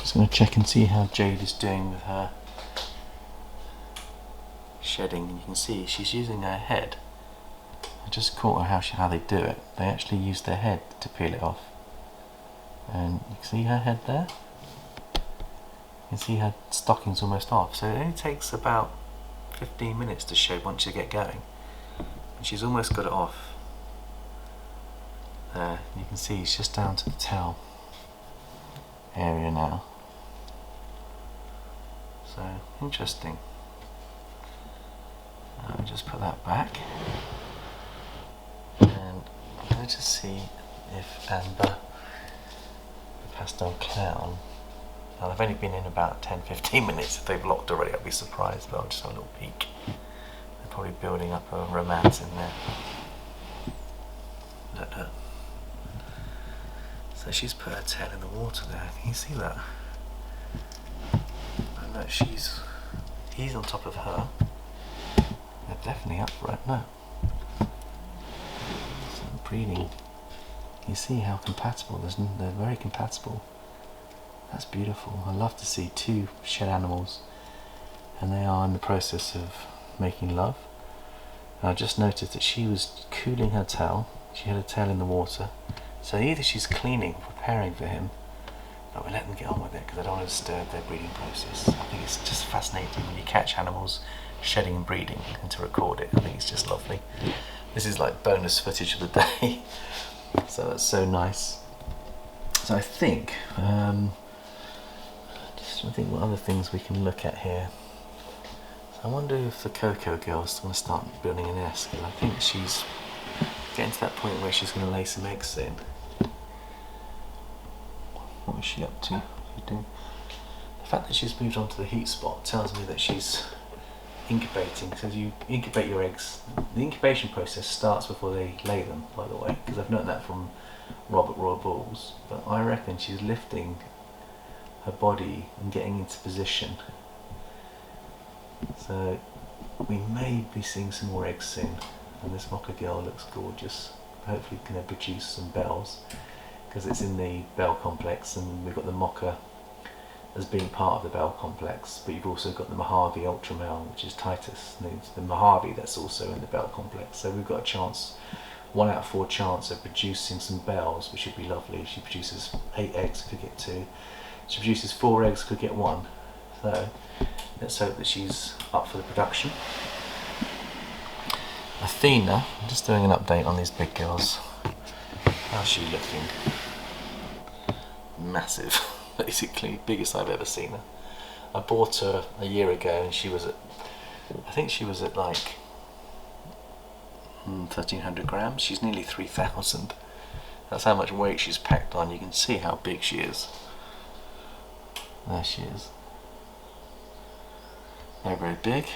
Just going to check and see how Jade is doing with her shedding. You can see she's using her head. I just caught her how they do it. They actually use their head to peel it off. And you can see her head there? You can see her stocking's almost off. So it only takes about 15 minutes to shed once you get going. And she's almost got it off. There, you can see it's just down to the tail area now. So, interesting. I'll just put that back. And let's just see if Amber, the pastel clown, now they've only been in about 10-15 minutes. If they've locked already, I'd be surprised, but I'll just have a little peek. They're probably building up a romance in there. Look. So she's put her tail in the water there. Can you see that? And look, he's on top of her. They're definitely up for it. No. So breeding. You see how compatible. They're very compatible. That's beautiful. I love to see two shed animals, and they are in the process of making love. And I just noticed that she was cooling her tail. She had her tail in the water. So either she's cleaning, preparing for him, but we'll let them get on with it because I don't want to disturb their breeding process. I think it's just fascinating when you catch animals shedding and breeding and to record it. I think it's just lovely. This is like bonus footage of the day. So that's so nice. So I think, just trying to think what other things we can look at here. So I wonder if the Coco girl's going to start building a nest, because I think she's getting to that point where she's going to lay some eggs soon. What is she up to? The fact that she's moved on to the heat spot tells me that she's incubating. So you incubate your eggs. The incubation process starts before they lay them, by the way, because I've learned that from Robert Roy Bulls. But I reckon she's lifting her body and getting into position. So we may be seeing some more eggs soon. And this mocha girl looks gorgeous. Hopefully going to produce some bells, because it's in the bell complex, and we've got the mocha as being part of the bell complex, but you've also got the Mojave ultra male, which is Titus, and it's the Mojave that's also in the bell complex. So we've got a chance, 1 out of 4 chance of producing some bells, which would be lovely. She produces 8 eggs, could get 2. She produces 4 eggs, could get 1. So let's hope that she's up for the production. Athena, I'm just doing an update on these big girls. How's she looking? Massive, basically, biggest I've ever seen her. I bought her a year ago and she was at, I think she was at like 1,300 grams. She's nearly 3,000. That's how much weight she's packed on. You can see how big she is. There she is. Very, very big.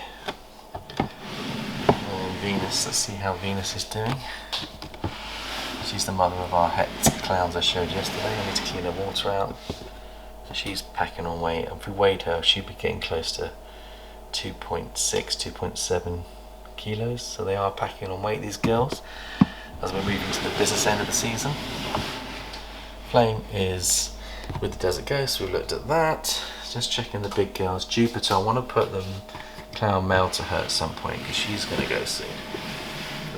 Venus, let's see how Venus is doing. She's the mother of our het clowns I showed yesterday. I need to clean her water out. So she's packing on weight. If we weighed her, she'd be getting close to 2.6, 2.7 kilos. So they are packing on weight, these girls, as we're moving to the business end of the season. Flame is with the Desert Ghost. We've looked at that. Just checking the big girls. Jupiter, I want to put them clown male to her at some point, because she's going to go soon.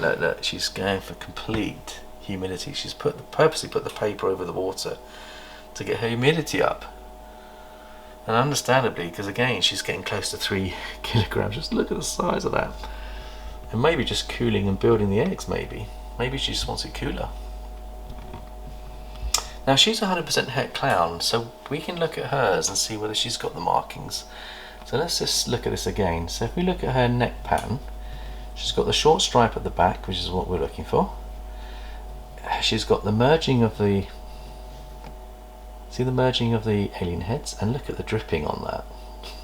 Look, she's going for complete humidity. She's purposely put the paper over the water to get her humidity up, and understandably, because again she's getting close to 3 kilograms. Just look at the size of that. And maybe just cooling and building the eggs. Maybe she just wants it cooler. Now she's 100% het clown, so we can look at hers and see whether she's got the markings. So let's just look at this again. So if we look at her neck pattern, she's got the short stripe at the back, which is what we're looking for. She's got the merging of the, see the merging of the alien heads, and look at the dripping on that.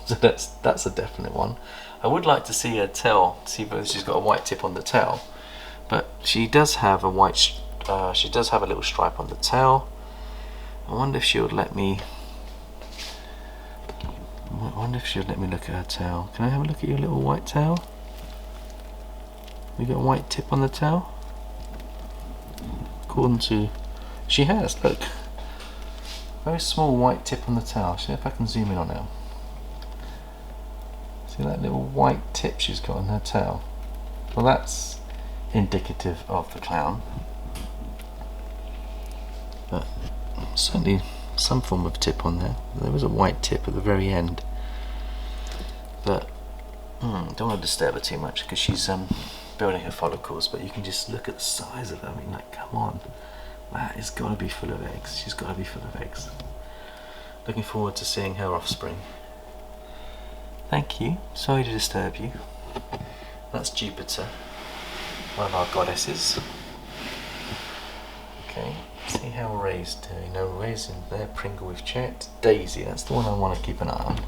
So that's a definite one. I would like to see her tail, see whether she's got a white tip on the tail, but she does have a white, she does have a little stripe on the tail. I wonder if she would let me. I wonder if she'll let me look at her tail. Can I have a look at your little white tail? You got a white tip on the tail? According to... She has, look. very small white tip on the tail. See if I can zoom in on it. See that little white tip she's got on her tail? Well, that's indicative of the clown. But certainly some form of tip on there. There was a white tip at the very end. But don't want to disturb her too much because she's building her follicles, but you can just look at the size of her. I mean, like, come on. That has got to be full of eggs. She's got to be full of eggs. Looking forward to seeing her offspring. Thank you. Sorry to disturb you. That's Jupiter, one of our goddesses. Okay, see how Ray's doing. No, Ray's in there. Pringle we've checked. Daisy, that's the one I want to keep an eye on.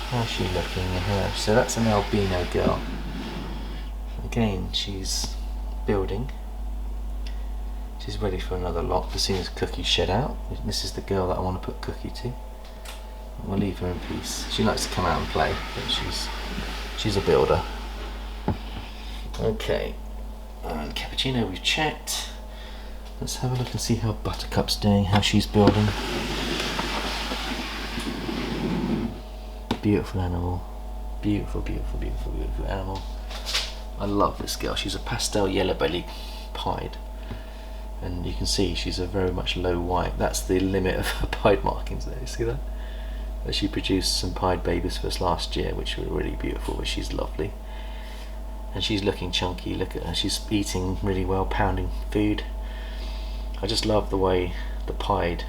How's she looking? So that's an albino girl. Again, she's building. She's ready for another lot as soon as Cookie's shed out. This is the girl that I want to put Cookie to. We'll leave her in peace. She likes to come out and play, but she's a builder. Okay, and Cappuccino we've checked. Let's have a look and see how Buttercup's doing, how she's building. Beautiful animal. Beautiful, beautiful, beautiful, beautiful animal. I love this girl. She's a pastel yellow belly pied. And you can see she's a very much low white. That's the limit of her pied markings there. You see that? But she produced some pied babies for us last year, which were really beautiful, but she's lovely. And she's looking chunky. Look at her. She's eating really well, pounding food. I just love the way the pied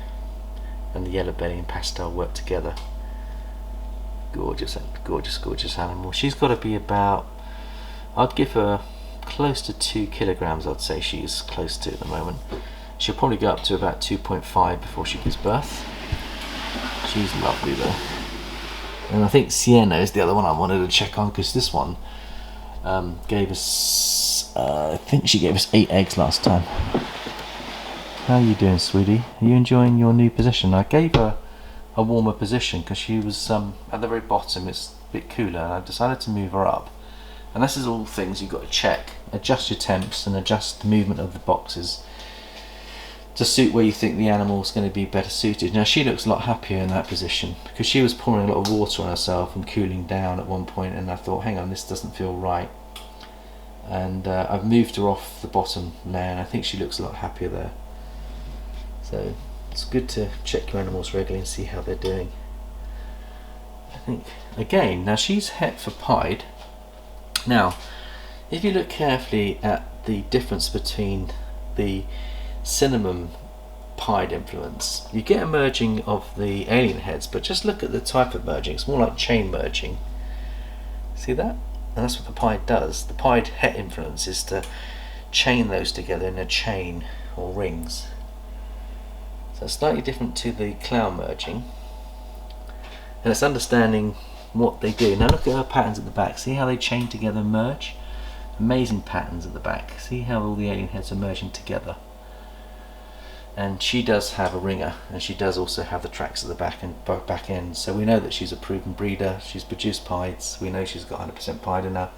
and the yellow belly and pastel work together. Gorgeous, gorgeous, gorgeous animal. She's got to be about, I'd give her close to 2 kilograms, I'd say she's close to at the moment. She'll probably go up to about 2.5 before she gives birth. She's lovely though. And I think Sienna is the other one I wanted to check on, because this one gave us, I think she gave us 8 eggs last time. How are you doing, sweetie? Are you enjoying your new position? I gave her a warmer position because she was at the very bottom. It's a bit cooler, and I decided to move her up. And this is all things you've got to check. Adjust your temps and adjust the movement of the boxes to suit where you think the animal's going to be better suited. Now she looks a lot happier in that position because she was pouring a lot of water on herself and cooling down at one point, and I thought, hang on, this doesn't feel right. And I've moved her off the bottom layer, and I think she looks a lot happier there. So it's good to check your animals regularly and see how they're doing. I think, again, now she's het for pied. Now, if you look carefully at the difference between the cinnamon pied influence, you get a merging of the alien heads, but just look at the type of merging. It's more like chain merging. See that? And that's what the pied does. The pied het influence is to chain those together in a chain or rings. So it's slightly different to the clown merging, and it's understanding what they do. Now look at her patterns at the back. See how they chain together and merge? Amazing patterns at the back. See how all the alien heads are merging together. And she does have a ringer, and she does also have the tracks at the back and back end. So we know that she's a proven breeder. She's produced pieds. We know she's got 100% pied in her.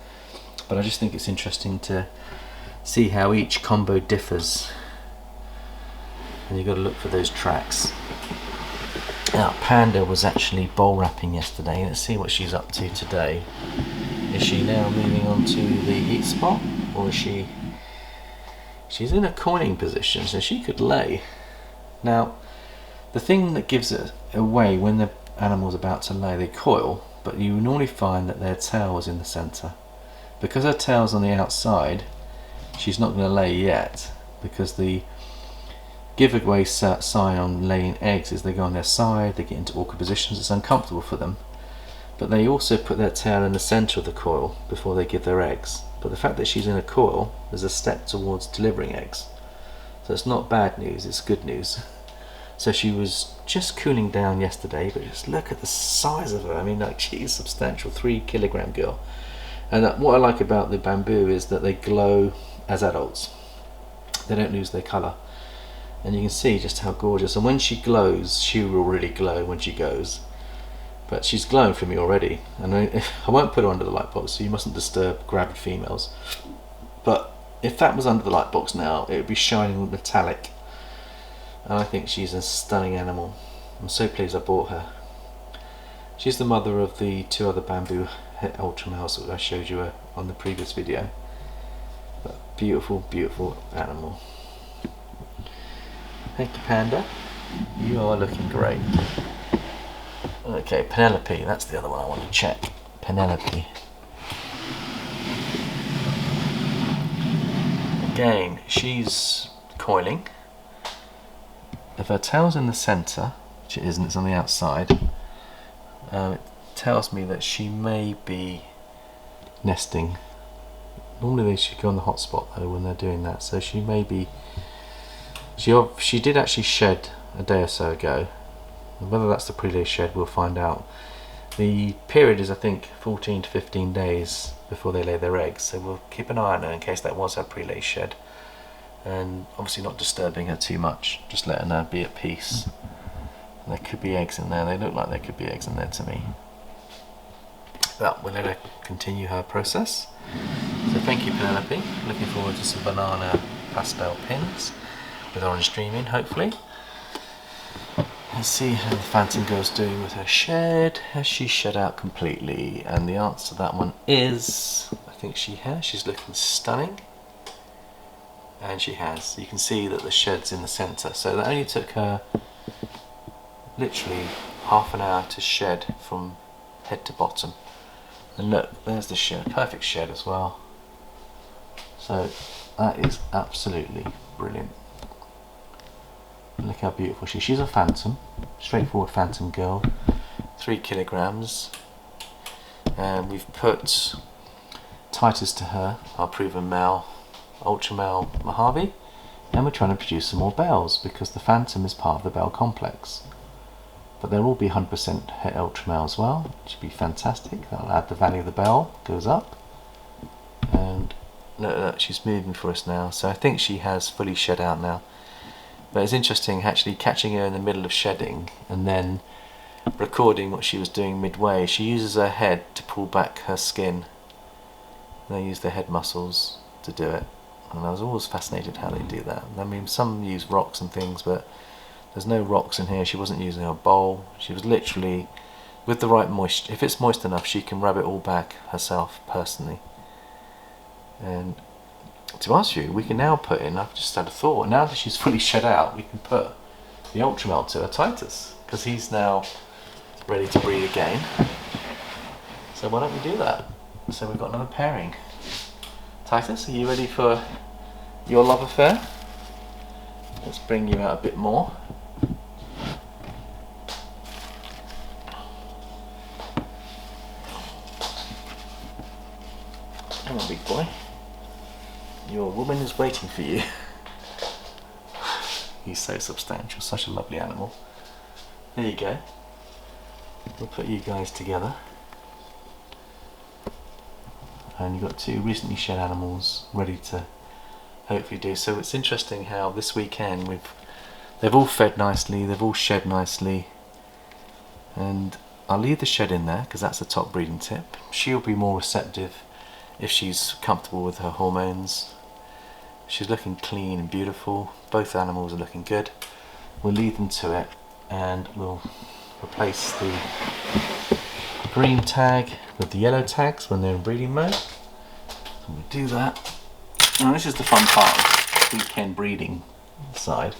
But I just think it's interesting to see how each combo differs. And you've got to look for those tracks. Now, Panda was actually bowl wrapping yesterday. Let's see what she's up to today. Is she now moving on to the eat spot, or is she? She's in a coiling position, so she could lay. Now, the thing that gives it away when the animal's about to lay, they coil, but you normally find that their tail is in the centre. Because her tail's on the outside, she's not going to lay yet, because the giveaway sign on laying eggs is they go on their side, they get into awkward positions, it's uncomfortable for them. But they also put their tail in the centre of the coil before they give their eggs. But the fact that she's in a coil is a step towards delivering eggs. So it's not bad news, it's good news. So she was just cooling down yesterday, but just look at the size of her. I mean, like, she's substantial, 3 kilogram girl. And what I like about the bamboo is that they glow as adults. They don't lose their colour. And you can see just how gorgeous. And when she glows, she will really glow when she goes. But she's glowing for me already. And I won't put her under the light box, so you mustn't disturb gravid females. But if that was under the light box now, it would be shining metallic. And I think she's a stunning animal. I'm so pleased I bought her. She's the mother of the 2 other bamboo het ultra males that I showed you on the previous video. But beautiful, beautiful animal. Thank you, Panda. You are looking great. Okay, Penelope, that's the other one I want to check. Penelope. Again, she's coiling. If her tail's in the centre, which it isn't, it's on the outside, it tells me that she may be nesting. Normally they should go on the hotspot though when they're doing that, so she may be. She did actually shed a day or so ago. Whether that's the pre-lay shed, we'll find out. The period is, I think, 14 to 15 days before they lay their eggs, so we'll keep an eye on her in case that was her pre-lay shed. And obviously not disturbing her too much, just letting her be at peace. There could be eggs in there, they look like there could be eggs in there to me. But we'll let her continue her process. So thank you, Penelope. Looking forward to some banana pastel pins with orange streaming, hopefully. Let's see how the Phantom Girl's doing with her shed. Has she shed out completely? And the answer to that one is, I think she has. She's looking stunning. And she has. You can see that the shed's in the centre. So that only took her literally half an hour to shed from head to bottom. And look, there's the shed. Perfect shed as well. So that is absolutely brilliant. Look how beautiful she's a phantom, straightforward phantom girl, 3 kilograms, and we've put Titus to her, our proven male, ultra male Mojave, and we're trying to produce some more bells because the phantom is part of the bell complex. But they'll all be 100% het ultra male as well, which would be fantastic. That'll add the value of the bell, goes up, and look, she's moving for us now, so I think she has fully shed out now. But it's interesting actually catching her in the middle of shedding and then recording what she was doing midway. She uses her head to pull back her skin. They use their head muscles to do it. And I was always fascinated how they do that. I mean, some use rocks and things, but there's no rocks in here. She wasn't using a bowl. She was literally, with the right moisture, if it's moist enough, she can rub it all back herself personally. And to be honest with you, we can now put in, I've just had a thought, now that she's fully shed out, we can put the ultra male to her, Titus, because he's now ready to breed again. So why don't we do that? So we've got another pairing. Titus, are you ready for your love affair? Let's bring you out a bit more. Come on, big boy. Your woman is waiting for you. He's so substantial, such a lovely animal. There you go. We'll put you guys together. And you've got 2 recently shed animals ready to hopefully do. So it's interesting how this weekend they've all fed nicely, they've all shed nicely. And I'll leave the shed in there because that's the top breeding tip. She'll be more receptive if she's comfortable with her hormones. She's looking clean and beautiful. Both animals are looking good. We'll lead them to it and we'll replace the green tag with the yellow tags when they're in breeding mode. So we'll do that. Now this is the fun part of the weekend breeding side.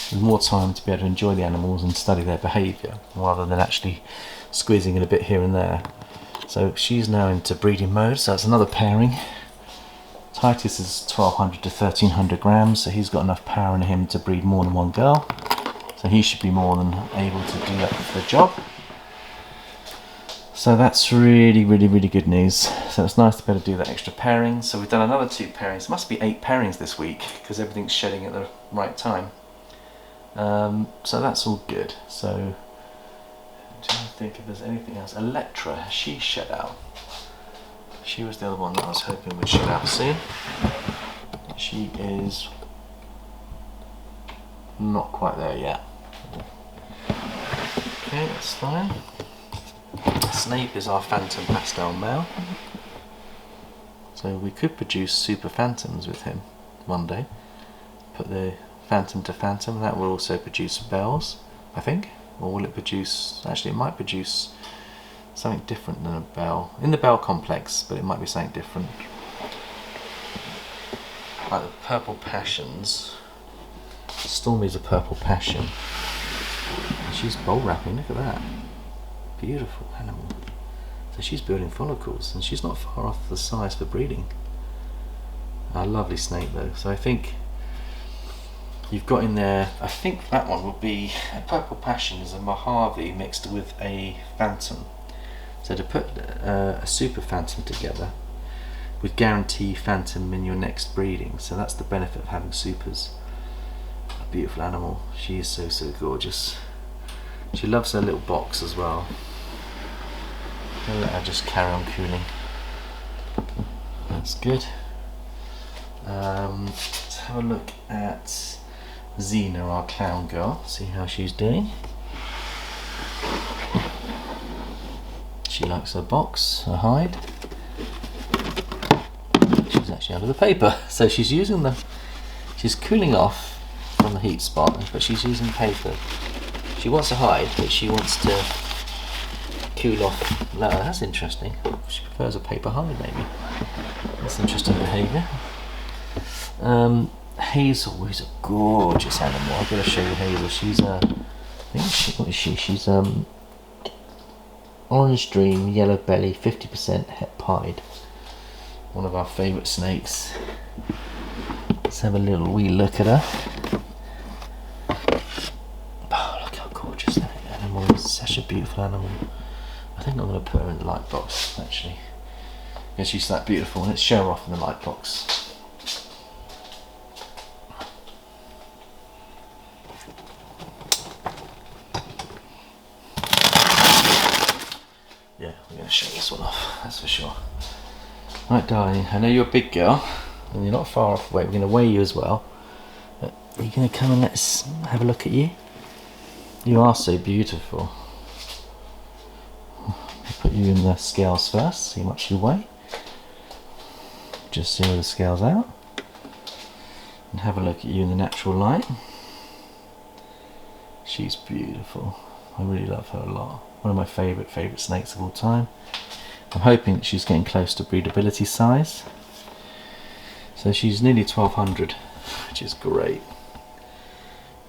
There's more time to be able to enjoy the animals and study their behaviour rather than actually squeezing it a bit here and there. So she's now into breeding mode, so that's another pairing. Titus is 1200 to 1300 grams, so he's got enough power in him to breed more than one girl. So he should be more than able to do that for the job. So that's really, really, really good news. So it's nice to be able to do that extra pairing. So we've done another 2 pairings. It must be 8 pairings this week because everything's shedding at the right time. So that's all good. So do you think if there's anything else? Electra, has she shed out? She was the other one that I was hoping would shed out soon. She is not quite there yet. Okay, that's fine. Snape is our phantom pastel male. So we could produce super phantoms with him one day. Put the phantom to phantom, that will also produce bells, I think. or will it produce, actually it might produce something different than a bell, in the bell complex, but it might be something different. Like the purple passions, Stormy's a purple passion, and she's bowl wrapping, look at that, beautiful animal. So she's building follicles, and she's not far off the size for breeding. A lovely snake though. So I think you've got in there, I think that one would be, a purple passion is a Mojave mixed with a phantom. So to put a super phantom together would guarantee phantom in your next breeding. So that's the benefit of having supers. A beautiful animal. She is so, so gorgeous. She loves her little box as well. I'll let her just carry on cooling. That's good. Let's have a look at Xena, our clown girl, see how she's doing. She likes her box, her hide. She's actually under the paper, so she's using she's cooling off from the heat spot, but she's using paper. She wants a hide, but she wants to cool off. No, that's interesting. She prefers a paper hide, maybe. That's interesting behaviour. Hazel is a gorgeous animal. I've got to show you Hazel. She's what is she? She's orange dream, yellow belly, 50% het pied. One of our favourite snakes. Let's have a little wee look at her. Oh, look how gorgeous that animal is. Such a beautiful animal. I think I'm going to put her in the light box actually, because she's that beautiful. Let's show her off in the light box. Yeah, we're going to show this one off, that's for sure. Right, darling, I know you're a big girl and you're not far off away. We're going to weigh you as well. But are you going to come and let's have a look at you? You are so beautiful. I'll put you in the scales first, see how much you weigh. Just zero the scales out. And have a look at you in the natural light. She's beautiful. I really love her a lot. One of my favourite snakes of all time. I'm hoping that she's getting close to breedability size. So she's nearly 1200, which is great.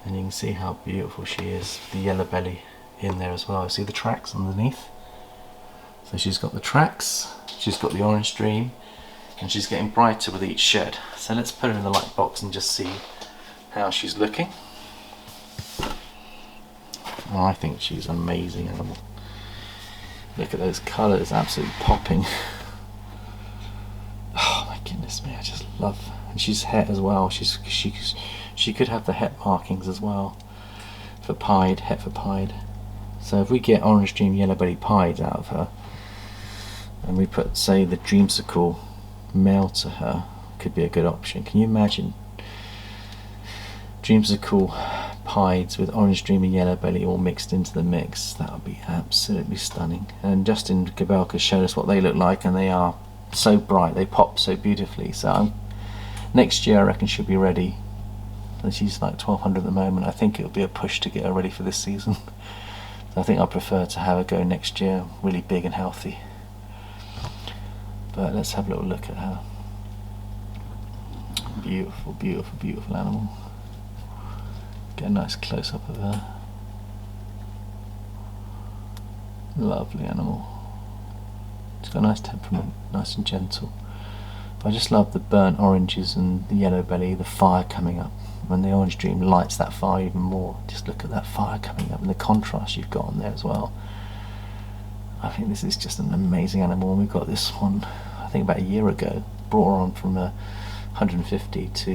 And you can see how beautiful she is. The yellow belly in there as well. See the tracks underneath? So she's got the tracks, she's got the orange stream, and she's getting brighter with each shed. So let's put her in the light box and just see how she's looking. Oh, I think she's an amazing animal. Look at those colours, absolutely popping. Oh my goodness me, I just love her. And she's het as well. She could have the het markings as well for pied, het for pied. So if we get orange dream yellow belly pied out of her, and we put, say, the dreamsicle male to her, could be a good option. Can you imagine dreamsicle pieds with orange dream and yellow belly all mixed into the mix? That would be absolutely stunning. And Justin Gabelka showed us what they look like, and they are so bright, they pop so beautifully. So next year I reckon she'll be ready. And she's like 1200 at the moment. I think it'll be a push to get her ready for this season. So I think I prefer to have her go next year, really big and healthy. But let's have a little look at her. Beautiful, beautiful, beautiful animal. Get a nice close up of her. Lovely animal. She's got a nice temperament, nice and gentle. But I just love the burnt oranges and the yellow belly, the fire coming up. When the orange dream lights that fire even more, just look at that fire coming up and the contrast you've got on there as well. I think this is just an amazing animal, and we got this one, I think about a year ago. Brought her on from 150 to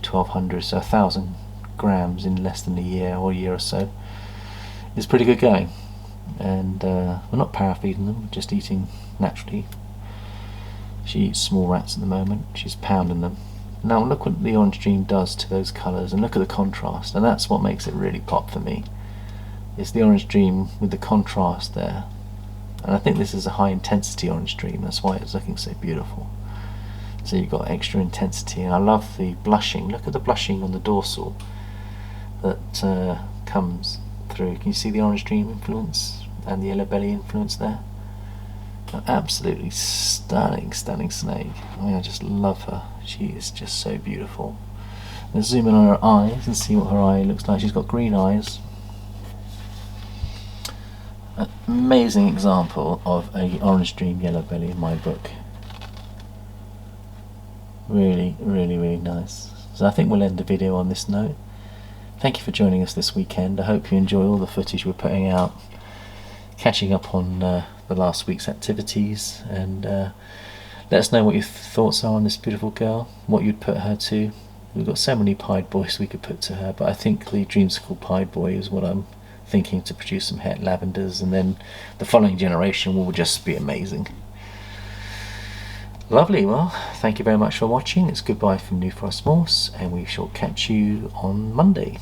1200, so 1000 grams in less than a year or or so. It's pretty good going, and we're not parafeeding them, we're just eating naturally. She eats small rats at the moment, she's pounding them. Now look what the orange dream does to those colours, and look at the contrast, and that's what makes it really pop for me. It's the orange dream with the contrast there, and I think this is a high intensity orange dream, that's why it's looking so beautiful. So you've got extra intensity, and I love the blushing. Look at the blushing on the dorsal that comes through. Can you see the orange dream influence and the yellow belly influence there? An absolutely stunning snake. I mean, I just love her. She is just so beautiful. Let's zoom in on her eyes and see what her eye looks like. She's got green eyes. An amazing example of a orange dream yellow belly in my book. Really, really, really nice. So I think we'll end the video on this note. Thank you for joining us this weekend. I hope you enjoy all the footage we're putting out, catching up on the last week's activities, and let us know what your thoughts are on this beautiful girl, what you'd put her to. We've got so many pied boys we could put to her, but I think the dreamsicle pied boy is what I'm thinking, to produce some het lavenders, and then the following generation will just be amazing. Lovely. Well, thank you very much for watching. It's goodbye from New Forest Morphs, and we shall catch you on Monday.